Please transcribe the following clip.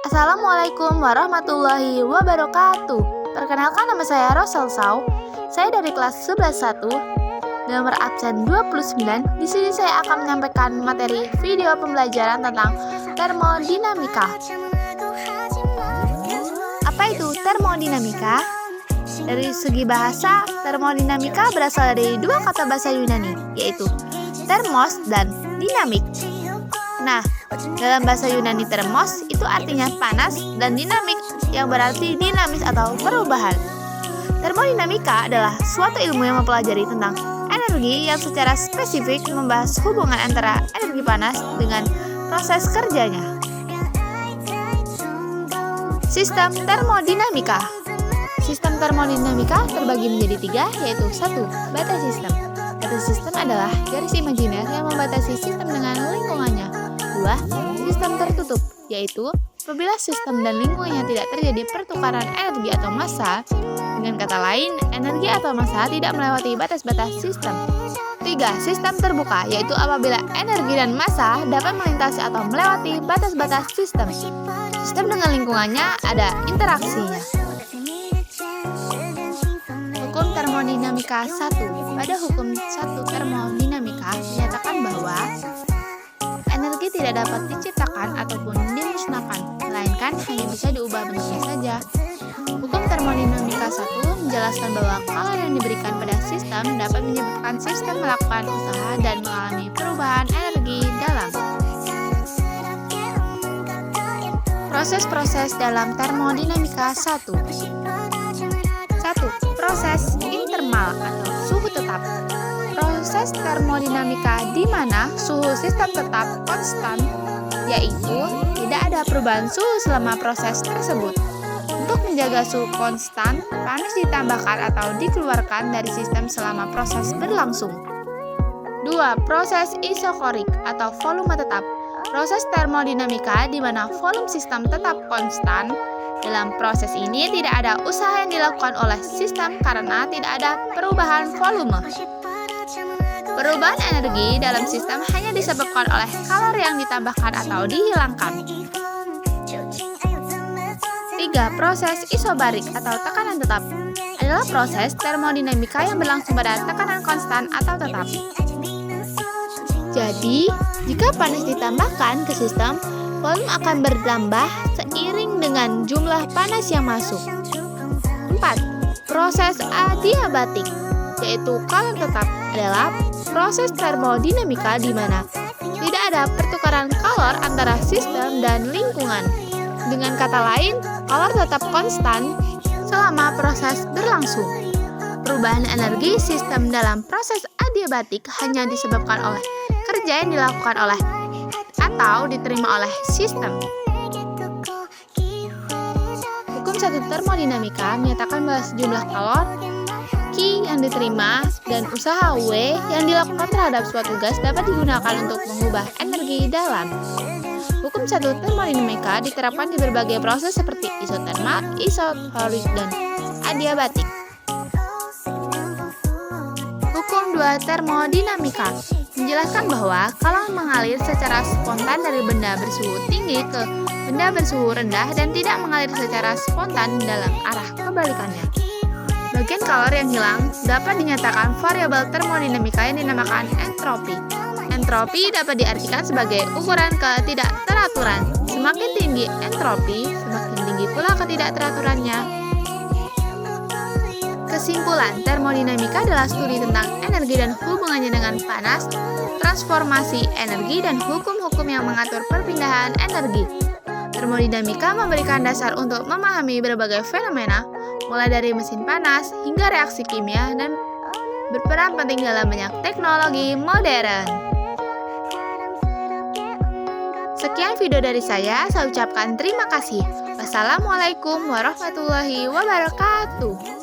Assalamualaikum warahmatullahi wabarakatuh. Perkenalkan, nama saya Rosal Sau. Saya dari kelas 11-1, nomor absen 29. Di sini saya akan menyampaikan materi video pembelajaran tentang termodinamika. Apa itu termodinamika? Dari segi bahasa, termodinamika berasal dari dua kata bahasa Yunani, yaitu termos dan dinamik. Nah, dalam bahasa Yunani termos itu artinya panas dan dinamik yang berarti dinamis atau perubahan. Termodinamika adalah suatu ilmu yang mempelajari tentang energi yang secara spesifik membahas hubungan antara energi panas dengan proses kerjanya. Sistem termodinamika. Sistem termodinamika terbagi menjadi tiga, yaitu 1. Batas sistem. Batas sistem adalah garis imajiner yang membatasi sistem dengan lingkungannya. 2. Sistem tertutup, yaitu apabila sistem dan lingkungannya tidak terjadi pertukaran energi atau massa. Dengan kata lain, energi atau massa tidak melewati batas-batas sistem. 3. Sistem terbuka, yaitu apabila energi dan massa dapat melintasi atau melewati batas-batas sistem. Sistem dengan lingkungannya ada interaksinya. Hukum termodinamika 1. Pada hukum 1 termodinamika menyatakan bahwa energi tidak dapat diciptakan ataupun dimusnahkan, melainkan hanya bisa diubah bentuknya saja. Hukum termodinamika 1 menjelaskan bahwa kalor yang diberikan pada sistem dapat menyebabkan sistem melakukan usaha dan mengalami perubahan energi dalam. Proses-proses dalam termodinamika 1. 1. Proses intermal atau suhu tetap. Proses termodinamika di mana suhu sistem tetap konstan, yaitu tidak ada perubahan suhu selama proses tersebut. Untuk menjaga suhu konstan, panas ditambahkan atau dikeluarkan dari sistem selama proses berlangsung. 2. Proses isokorik atau volume tetap. Proses termodinamika di mana volume sistem tetap konstan. Dalam proses ini tidak ada usaha yang dilakukan oleh sistem karena tidak ada perubahan volume. Perubahan energi dalam sistem hanya disebabkan oleh kalor yang ditambahkan atau dihilangkan. 3. Proses isobarik atau tekanan tetap adalah proses termodinamika yang berlangsung pada tekanan konstan atau tetap. Jadi, jika panas ditambahkan ke sistem, volume akan bertambah seiring dengan jumlah panas yang masuk. 4. Proses adiabatik, yaitu kalor tetap, adalah proses termodinamika di mana tidak ada pertukaran kalor antara sistem dan lingkungan. Dengan kata lain, kalor tetap konstan selama proses berlangsung. Perubahan energi sistem dalam proses adiabatik hanya disebabkan oleh kerja yang dilakukan oleh atau diterima oleh sistem. Hukum 1 termodinamika menyatakan bahwa sejumlah kalor Q yang diterima dan usaha W yang dilakukan terhadap suatu gas dapat digunakan untuk mengubah energi dalam. Hukum 1 termodinamika diterapkan di berbagai proses seperti isotermal, isotorik, dan adiabatik. Hukum 2 termodinamika menjelaskan bahwa kalor mengalir secara spontan dari benda bersuhu tinggi ke benda bersuhu rendah dan tidak mengalir secara spontan dalam arah kebalikannya. Bagian kalor yang hilang dapat dinyatakan variabel termodinamika yang dinamakan entropi. Entropi dapat diartikan sebagai ukuran ketidakteraturan. Semakin tinggi entropi, semakin tinggi pula ketidakteraturannya. Kesimpulan, termodinamika adalah studi tentang energi dan hubungannya dengan panas, transformasi energi, dan hukum-hukum yang mengatur perpindahan energi. Termodinamika memberikan dasar untuk memahami berbagai fenomena, mulai dari mesin panas hingga reaksi kimia, dan berperan penting dalam banyak teknologi modern. Sekian video dari saya ucapkan terima kasih. Wassalamualaikum warahmatullahi wabarakatuh.